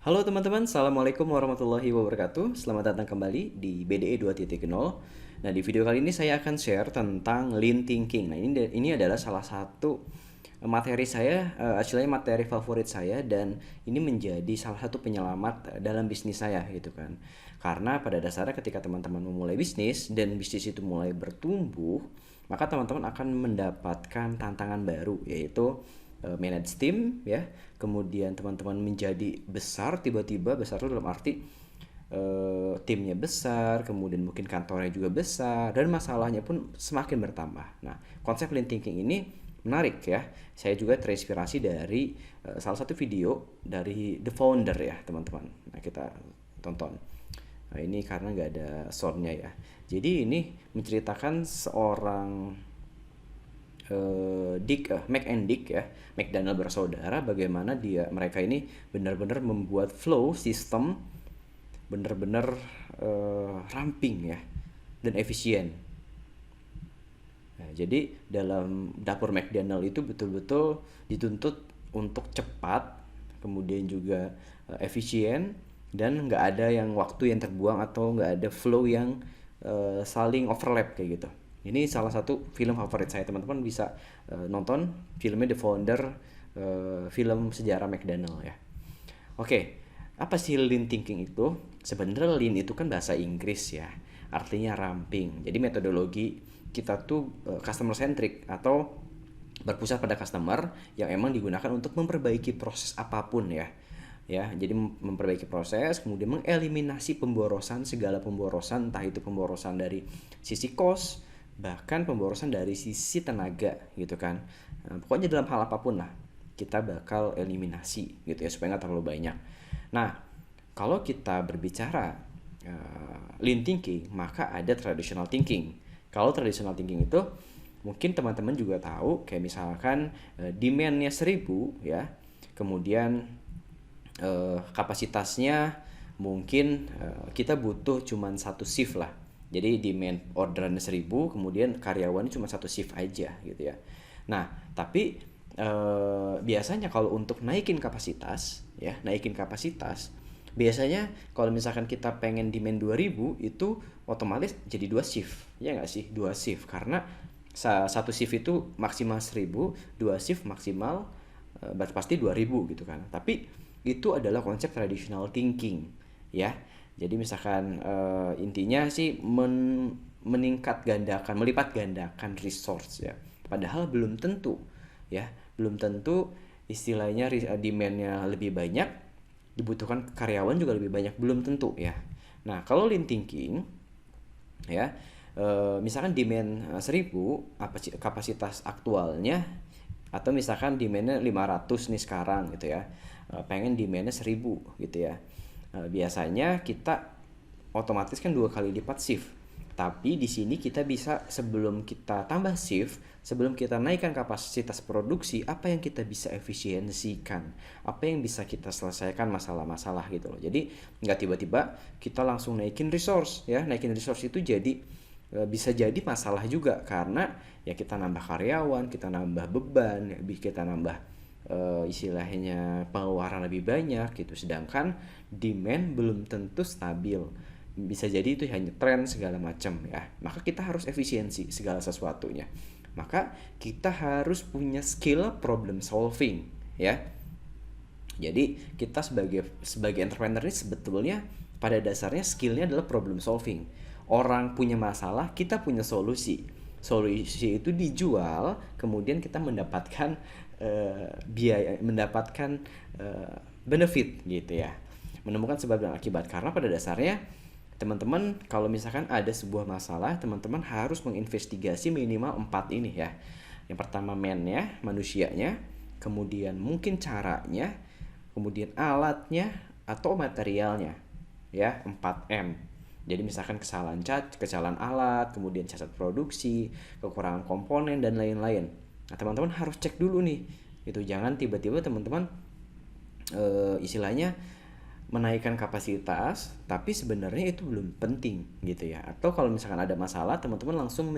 Halo teman-teman, Assalamualaikum warahmatullahi wabarakatuh. Selamat datang kembali di BDE 2.0. Nah, di video kali ini saya akan share tentang Lean Thinking. Nah, ini adalah salah satu materi saya, actually materi favorit saya, dan ini menjadi salah satu penyelamat dalam bisnis saya gitu kan. Karena pada dasarnya ketika teman-teman memulai bisnis dan bisnis itu mulai bertumbuh, maka teman-teman akan mendapatkan tantangan baru, yaitu manage team ya. Kemudian teman-teman menjadi besar, tiba-tiba besar itu dalam arti timnya besar, kemudian mungkin kantornya juga besar, dan masalahnya pun semakin bertambah. Nah, konsep lean thinking ini menarik ya. Saya juga terinspirasi dari salah satu video dari The Founder ya, teman-teman. Nah, kita tonton. Nah, ini karena nggak ada soundnya ya. Jadi ini menceritakan seorang Mac and Dick ya, McDonald bersaudara, bagaimana mereka ini benar-benar membuat flow sistem benar-benar ramping ya dan efisien. Nah, jadi dalam dapur McDonald itu betul-betul dituntut untuk cepat, kemudian juga efisien, dan nggak ada yang waktu yang terbuang atau nggak ada flow yang saling overlap kayak gitu. Ini salah satu film favorit saya, teman-teman bisa nonton filmnya The Founder, film sejarah McDonald ya. Oke, apa sih lean thinking itu? Sebenarnya lean itu kan bahasa Inggris ya, artinya ramping. Jadi metodologi kita tuh customer centric atau berpusat pada customer yang emang digunakan untuk memperbaiki proses apapun ya. Ya, jadi memperbaiki proses, kemudian mengeliminasi pemborosan, segala pemborosan, entah itu pemborosan dari sisi cost, bahkan pemborosan dari sisi tenaga gitu kan. Nah, pokoknya dalam hal apapun lah kita bakal eliminasi gitu ya, supaya nggak terlalu banyak. Nah, kalau kita berbicara lean thinking, maka ada traditional thinking. Kalau traditional thinking itu mungkin teman-teman juga tahu, kayak misalkan demand-nya 1000 ya, kemudian kapasitasnya mungkin kita butuh cuman satu shift lah. Jadi demand orderan 1000, kemudian karyawannya cuma satu shift aja gitu ya. Nah, tapi biasanya kalau untuk naikin kapasitas ya, biasanya kalau misalkan kita pengen demand 2000, itu otomatis jadi dua shift. Ya nggak sih? Dua shift, karena satu shift itu maksimal 1000, dua shift maksimal pasti 2000 gitu kan. Tapi itu adalah konsep traditional thinking ya. Jadi misalkan intinya sih meningkat gandakan, melipat gandakan resource ya. Padahal belum tentu ya, belum tentu istilahnya demand-nya lebih banyak, dibutuhkan karyawan juga lebih banyak, belum tentu ya. Nah, kalau lean thinking ya, misalkan demand 1000, kapasitas aktualnya, atau misalkan demandnya 500 nih sekarang gitu ya, pengen demandnya 1000 gitu ya. Biasanya kita otomatis kan dua kali lipat shift. Tapi di sini kita bisa, sebelum kita tambah shift, sebelum kita naikkan kapasitas produksi, apa yang kita bisa efisiensikan, apa yang bisa kita selesaikan masalah-masalah gitu loh. Jadi nggak tiba-tiba kita langsung naikin resource ya. Naikin resource itu jadi bisa jadi masalah juga, karena ya kita nambah karyawan, kita nambah beban, kita nambah istilahnya pengeluaran lebih banyak gitu, sedangkan demand belum tentu stabil, bisa jadi itu hanya tren segala macam ya. Maka kita harus efisiensi segala sesuatunya, maka kita harus punya skill problem solving ya. Jadi kita sebagai entrepreneur ini sebetulnya pada dasarnya skillnya adalah problem solving. Orang punya masalah, kita punya solusi. Solusi itu dijual, kemudian kita mendapatkan biaya, mendapatkan benefit gitu ya. Menemukan sebab dan akibat, karena pada dasarnya teman-teman kalau misalkan ada sebuah masalah, teman-teman harus menginvestigasi minimal 4 ini ya. Yang pertama man-nya, manusianya, kemudian mungkin caranya, kemudian alatnya atau materialnya ya, 4M. Jadi misalkan kesalahan alat, kemudian cacat produksi, kekurangan komponen, dan lain-lain. Nah, teman-teman harus cek dulu nih. Itu jangan tiba-tiba teman-teman istilahnya menaikkan kapasitas tapi sebenarnya itu belum penting gitu ya. Atau kalau misalkan ada masalah, teman-teman langsung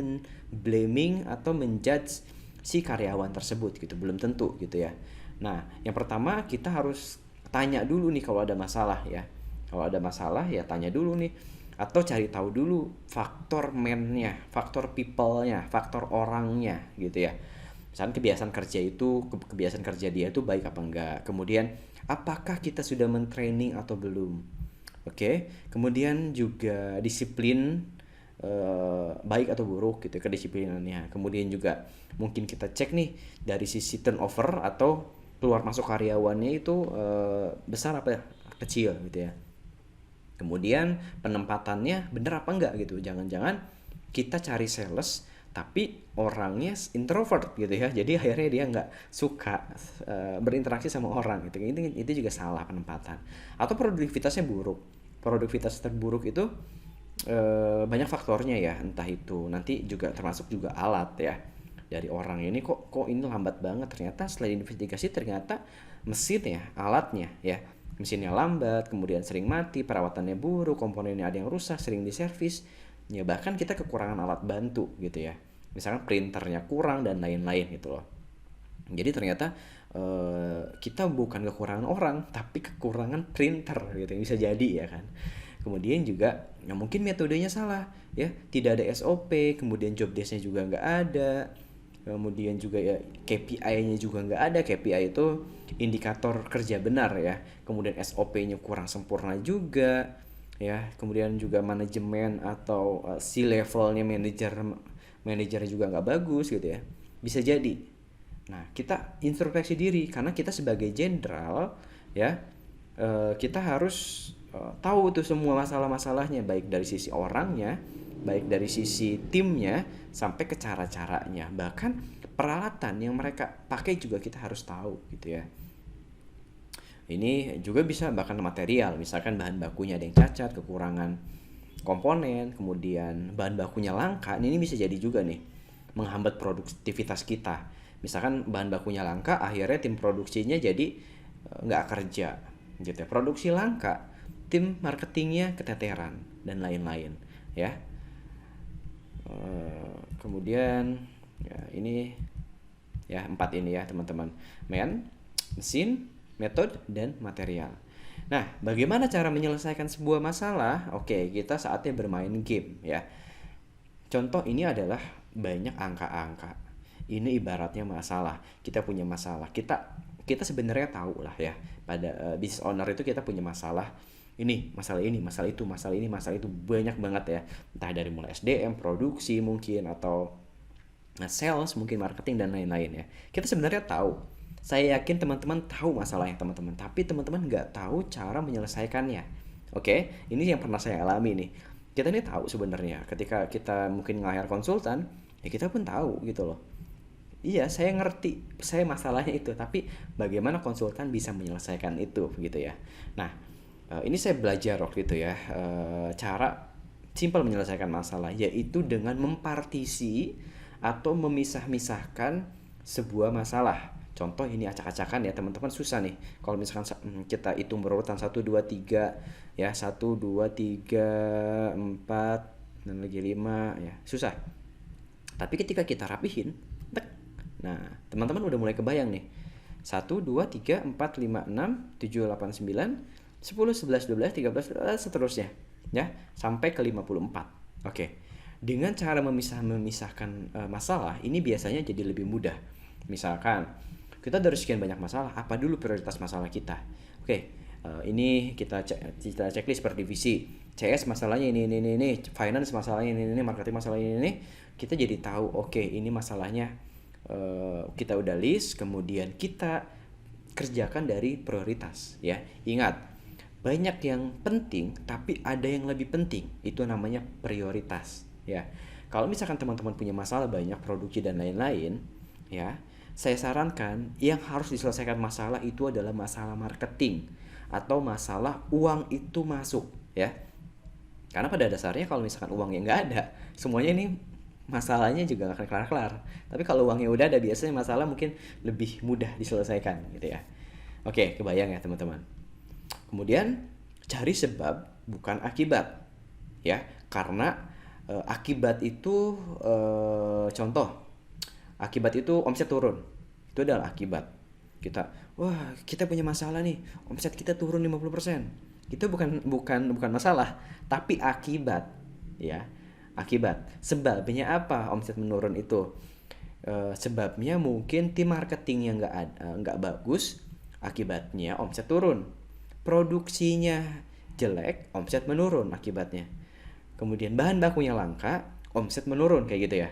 blaming atau menjudge si karyawan tersebut gitu, belum tentu gitu ya. Nah, yang pertama kita harus tanya dulu nih kalau ada masalah ya. Kalau ada masalah ya tanya dulu nih, atau cari tahu dulu faktor man-nya, faktor people-nya, faktor orangnya gitu ya. Misalnya kebiasaan kerja itu, kebiasaan kerja dia itu baik apa enggak. Kemudian apakah kita sudah mentraining atau belum. Oke, kemudian juga disiplin, baik atau buruk gitu kedisiplinannya. Kemudian juga mungkin kita cek nih dari sisi turnover atau keluar masuk karyawannya itu besar apa kecil gitu ya. Kemudian penempatannya bener apa enggak gitu. Jangan-jangan kita cari sales tapi orangnya introvert gitu ya. Jadi akhirnya dia nggak suka berinteraksi sama orang gitu. Itu juga salah penempatan. Atau produktivitasnya buruk. Produktivitas terburuk itu banyak faktornya ya. Entah itu nanti juga termasuk juga alat ya. Dari orang ini kok ini lambat banget, ternyata setelah investigasi ternyata mesin ya, alatnya ya, mesinnya lambat, kemudian sering mati, perawatannya buruk, komponennya ada yang rusak, sering diservis ya, bahkan kita kekurangan alat bantu gitu ya, misalkan printernya kurang dan lain-lain gitu loh. Jadi ternyata kita bukan kekurangan orang tapi kekurangan printer gitu, bisa jadi ya kan. Kemudian juga ya mungkin metodenya salah ya, tidak ada SOP, kemudian job desk-nya juga nggak ada. Kemudian juga ya KPI-nya juga nggak ada. KPI itu indikator kerja benar ya. Kemudian SOP-nya kurang sempurna juga ya. Kemudian juga manajemen atau C-levelnya manajernya juga nggak bagus gitu ya. Bisa jadi. Nah, kita introspeksi diri karena kita sebagai jenderal ya, kita harus tahu tuh semua masalah-masalahnya, baik dari sisi orangnya, baik dari sisi timnya, sampai ke cara-caranya, bahkan peralatan yang mereka pakai juga kita harus tahu gitu ya. Ini juga bisa bahkan material, misalkan bahan bakunya ada yang cacat, kekurangan komponen, kemudian bahan bakunya langka, ini bisa jadi juga nih menghambat produktivitas kita. Misalkan bahan bakunya langka, akhirnya tim produksinya jadi nggak kerja gitu ya. Produksi langka, tim marketingnya keteteran dan lain-lain ya. Kemudian ya ini ya 4 ini ya teman-teman, man, mesin, metode, dan material. Nah, bagaimana cara menyelesaikan sebuah masalah? Oke, kita saatnya bermain game ya. Contoh ini adalah banyak angka-angka. Ini ibaratnya masalah. Kita punya masalah. Kita sebenarnya tahu lah ya. Pada business owner itu kita punya masalah. Ini, masalah itu, masalah ini, masalah itu, banyak banget ya. Entah dari mulai SDM, produksi mungkin, atau sales, mungkin marketing dan lain-lain ya. Kita sebenarnya tahu. Saya yakin teman-teman tahu masalahnya teman-teman, tapi teman-teman nggak tahu cara menyelesaikannya. Oke, ini yang pernah saya alami nih. Kita ini tahu sebenarnya, ketika kita mungkin nge-hire konsultan, ya kita pun tahu gitu loh. Iya, saya ngerti, saya masalahnya itu, tapi bagaimana konsultan bisa menyelesaikan itu gitu ya. Nah, ini saya belajar waktu itu ya, cara simpel menyelesaikan masalah, yaitu dengan mempartisi atau memisah-misahkan sebuah masalah. Contoh ini acak-acakan ya teman-teman, susah nih kalau misalkan kita hitung berurutan 1, 2, 3 ya, 1, 2, 3, 4 dan lagi 5 ya, susah. Tapi ketika kita rapihin, nah teman-teman udah mulai kebayang nih, 1, 2, 3, 4, 5, 6, 7, 8, 9, 10, 11, 12, 13, seterusnya ya, sampai ke 54. Oke, dengan cara memisahkan masalah ini biasanya jadi lebih mudah. Misalkan kita dari sekian banyak masalah, apa dulu prioritas masalah kita? Oke, ini kita checklist per divisi. CS masalahnya ini, finance masalahnya ini, marketing masalahnya ini. Kita jadi tahu, oke, ini masalahnya kita udah list, kemudian kita kerjakan dari prioritas ya. Ingat, banyak yang penting tapi ada yang lebih penting, itu namanya prioritas ya. Kalau misalkan teman-teman punya masalah banyak, produksi dan lain-lain ya, saya sarankan yang harus diselesaikan masalah itu adalah masalah marketing atau masalah uang itu masuk ya. Karena pada dasarnya kalau misalkan uangnya nggak ada, semuanya ini masalahnya juga nggak akan kelar-kelar. Tapi kalau uangnya udah ada, biasanya masalah mungkin lebih mudah diselesaikan gitu ya. Oke, kebayang ya teman-teman. Kemudian cari sebab bukan akibat ya, karena akibat itu contoh, akibat itu omset turun, itu adalah akibat Kita punya masalah nih, omset kita turun 50%. Itu bukan masalah, tapi akibat, ya. Akibat. Sebabnya apa omset menurun itu? Sebabnya mungkin tim marketingnya nggak bagus, akibatnya omset turun. Produksinya jelek, omset menurun akibatnya. Kemudian bahan bakunya langka, omset menurun kayak gitu ya.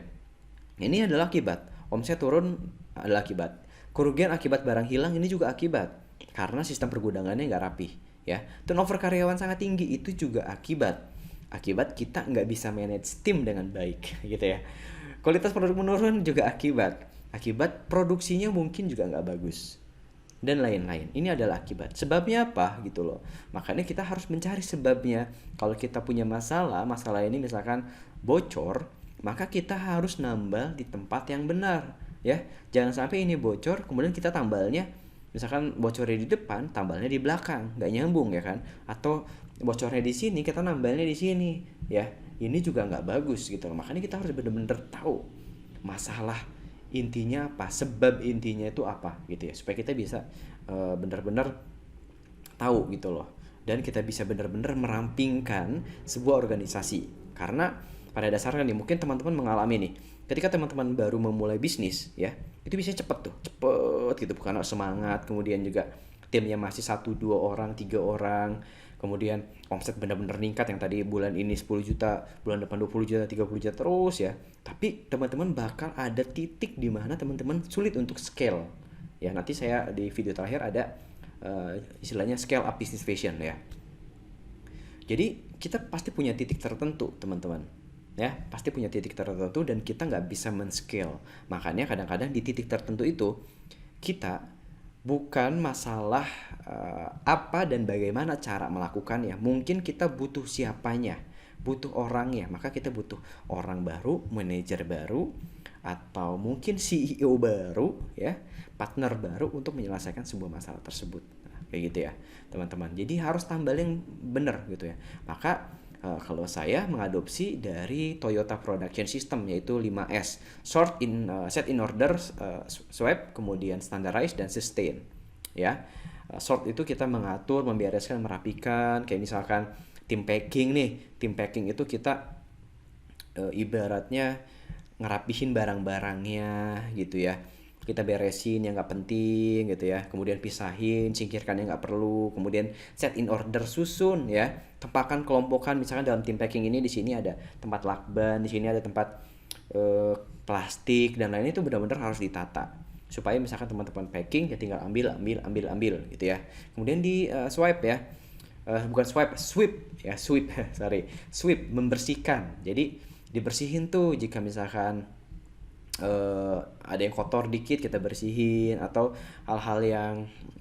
Ini adalah akibat. Omset turun adalah akibat. Kerugian akibat barang hilang ini juga akibat. Karena sistem pergudangannya nggak rapi. Ya, turnover karyawan sangat tinggi itu juga akibat. Akibat kita nggak bisa manage tim dengan baik, gitu ya. Kualitas produk menurun juga akibat. Akibat produksinya mungkin juga nggak bagus dan lain-lain. Ini adalah akibat. Sebabnya apa gitu loh. Makanya kita harus mencari sebabnya. Kalau kita punya masalah ini misalkan bocor, maka kita harus nambal di tempat yang benar, ya. Jangan sampai ini bocor kemudian kita tambalnya misalkan bocornya di depan, tambalnya di belakang, nggak nyambung ya kan? Atau bocornya di sini, kita nambalnya di sini, ya. Ini juga nggak bagus gitu loh. Makanya kita harus benar-benar tahu masalah intinya apa, sebab intinya itu apa gitu ya, supaya kita bisa benar-benar tahu gitu loh, dan kita bisa benar-benar merampingkan sebuah organisasi. Karena pada dasarnya nih mungkin teman-teman mengalami nih, ketika teman-teman baru memulai bisnis ya, itu bisa cepet gitu, bukan semangat, kemudian juga timnya masih 1 2 orang 3 orang, kemudian omset benar-benar meningkat yang tadi bulan ini 10 juta, bulan depan 20 juta, 30 juta terus ya. Tapi teman-teman bakal ada titik di mana teman-teman sulit untuk scale. Ya, nanti saya di video terakhir ada istilahnya scale up business vision ya. Jadi kita pasti punya titik tertentu teman-teman. Ya, pasti punya titik tertentu dan kita nggak bisa men-scale. Makanya kadang-kadang di titik tertentu itu kita bukan masalah apa dan bagaimana cara melakukannya. Mungkin kita butuh siapanya, butuh orangnya. Maka kita butuh orang baru, manajer baru, atau mungkin CEO baru, ya, partner baru untuk menyelesaikan sebuah masalah tersebut. Nah, kayak gitu ya, teman-teman. Jadi harus tambal yang benar gitu ya. Maka kalau saya mengadopsi dari Toyota Production System yaitu 5S, set in order, sweep, kemudian standardize dan sustain. Ya, sort itu kita mengatur, membereskan, merapikan. Kayak misalkan tim packing nih, tim packing itu kita ibaratnya ngerapihin barang-barangnya gitu ya. Kita beresin yang nggak penting gitu ya, kemudian pisahin, singkirkan yang nggak perlu, kemudian set in order, susun ya, tempakan, kelompokan. Misalkan dalam tim packing ini, di sini ada tempat lakban, di sini ada tempat plastik dan lain, itu benar-benar harus ditata supaya misalkan teman-teman packing ya tinggal ambil gitu ya. Kemudian di swipe ya, bukan sweep ya, sweep sorry, sweep, membersihkan. Jadi dibersihin tuh jika misalkan ada yang kotor dikit kita bersihin, atau hal-hal yang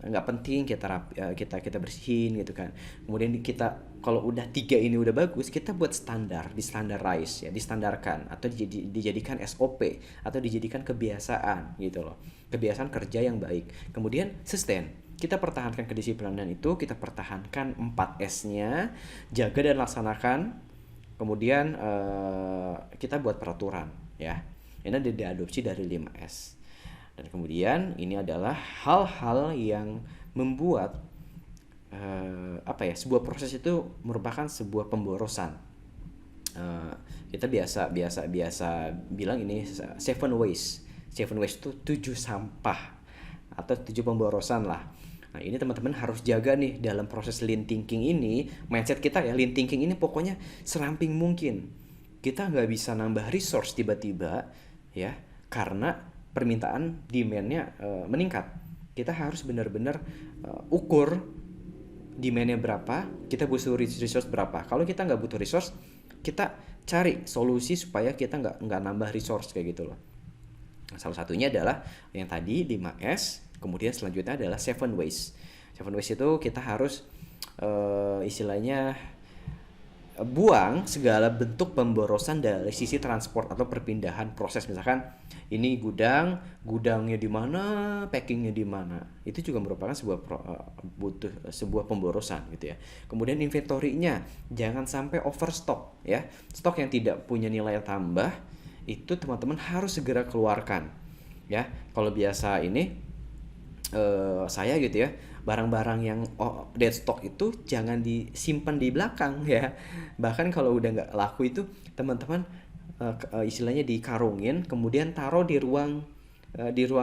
nggak penting kita bersihin gitu kan. Kemudian kita kalau udah 3 ini udah bagus, kita buat standar, standardize ya, distandarkan atau dijadikan SOP atau dijadikan kebiasaan gitu loh, kebiasaan kerja yang baik. Kemudian sustain, kita pertahankan kedisiplinan itu, kita pertahankan 4S-nya, jaga dan laksanakan. Kemudian kita buat peraturan ya. Ini diadopsi dari 5S. Dan kemudian ini adalah hal-hal yang membuat sebuah proses itu merupakan sebuah pemborosan. Kita biasa bilang ini 7 ways. 7 ways itu 7 sampah atau 7 pemborosan lah. Nah, ini teman-teman harus jaga nih dalam proses lean thinking ini. Mindset kita ya, lean thinking ini pokoknya seramping mungkin. Kita nggak bisa nambah resource tiba-tiba ya, karena permintaan demand-nya meningkat. Kita harus benar-benar ukur demand-nya berapa, kita butuh resource berapa. Kalau kita nggak butuh resource, kita cari solusi supaya kita nggak nambah resource kayak gitu loh. Nah, salah satunya adalah yang tadi 5S, kemudian selanjutnya adalah 7 ways. 7 ways itu kita harus istilahnya buang segala bentuk pemborosan dari sisi transport atau perpindahan proses. Misalkan ini gudangnya di mana, packingnya di mana, itu juga merupakan sebuah pemborosan gitu ya. Kemudian inventory-nya jangan sampai overstock ya, stok yang tidak punya nilai tambah itu teman-teman harus segera keluarkan ya. Kalau biasa ini saya gitu ya, barang-barang yang dead stock itu jangan disimpan di belakang ya. Bahkan kalau udah nggak laku itu teman-teman istilahnya dikarungin, kemudian taruh di ruang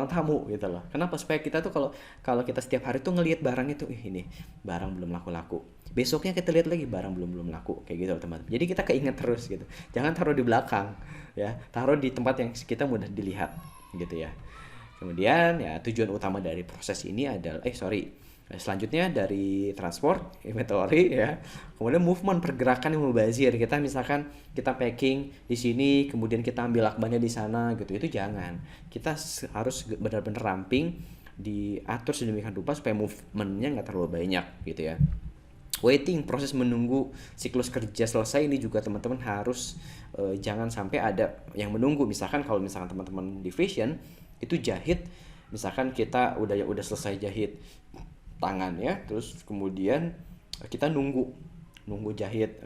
tamu gitu loh. Kenapa? Supaya kita tuh kalau kalau kita setiap hari tuh ngelihat barang itu, ih ini barang belum laku-laku. Besoknya kita lihat lagi barang belum belum laku kayak gitu loh, teman. Jadi kita keinget terus gitu. Jangan taruh di belakang ya, taruh di tempat yang kita mudah dilihat gitu ya. Kemudian ya tujuan utama dari proses ini adalah selanjutnya dari transport, inventory ya. Kemudian movement, pergerakan yang mubazir. Kita misalkan kita packing di sini, kemudian kita ambil lakbannya di sana gitu. Itu jangan. Kita harus benar-benar ramping, diatur sedemikian rupa supaya movementnya nggak terlalu banyak gitu ya. Waiting, proses menunggu siklus kerja selesai ini juga teman-teman harus jangan sampai ada yang menunggu. Misalkan kalau misalkan teman-teman di fashion itu jahit, misalkan kita udah selesai jahit tangannya, terus kemudian kita nunggu jahit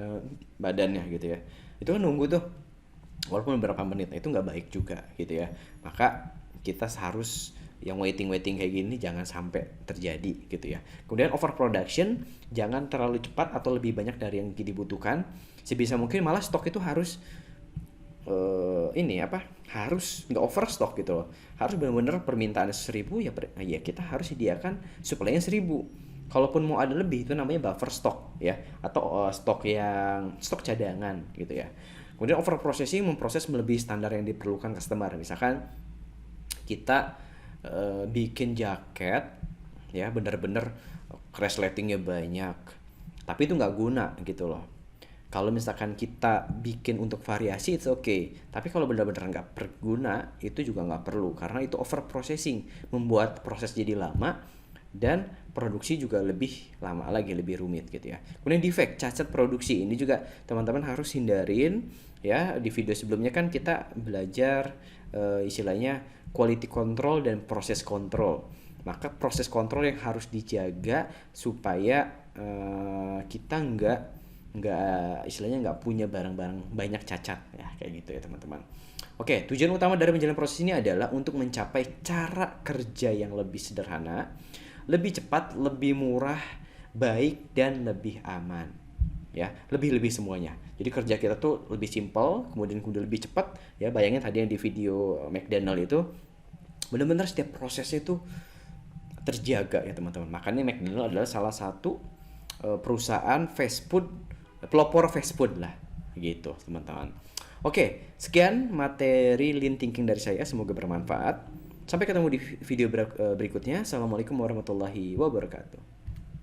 badannya gitu ya. Itu kan nunggu tuh walaupun beberapa menit, itu nggak baik juga gitu ya. Maka kita harus yang waiting kayak gini jangan sampai terjadi gitu ya. Kemudian overproduction, jangan terlalu cepat atau lebih banyak dari yang dibutuhkan. Sebisa mungkin malah stok itu harus harus nggak overstock gitu loh. Harus benar-benar permintaan 1.000 ya, ya kita harus sediakan suplainya 1.000. Kalaupun mau ada lebih itu namanya buffer stock ya, atau stok cadangan gitu ya. Kemudian over processing, memproses melebihi standar yang diperlukan customer. Misalkan kita bikin jaket ya bener-bener resletingnya banyak tapi itu nggak guna gitu loh. Kalau misalkan kita bikin untuk variasi it's okay, tapi kalau benar-benar nggak berguna itu juga nggak perlu, karena itu over processing, membuat proses jadi lama dan produksi juga lebih lama lagi, lebih rumit gitu ya. Kemudian defect, cacat produksi, ini juga teman-teman harus hindarin ya. Di video sebelumnya kan kita belajar istilahnya quality control dan proses control. Maka proses kontrol yang harus dijaga supaya kita nggak punya barang-barang banyak cacat ya, kayak gitu ya teman-teman. Oke, tujuan utama dari menjalani proses ini adalah untuk mencapai cara kerja yang lebih sederhana, lebih cepat, lebih murah, baik dan lebih aman. Ya, lebih semuanya. Jadi kerja kita tuh lebih simpel, kemudian lebih cepat. Ya, bayangin tadi yang di video McDonald itu benar-benar setiap prosesnya itu terjaga ya teman-teman. Makanya McDonald adalah salah satu perusahaan fast food, pelopor fast food lah gitu teman-teman. Oke, sekian materi lean thinking dari saya, semoga bermanfaat. Sampai ketemu di video berikutnya. Assalamualaikum warahmatullahi wabarakatuh.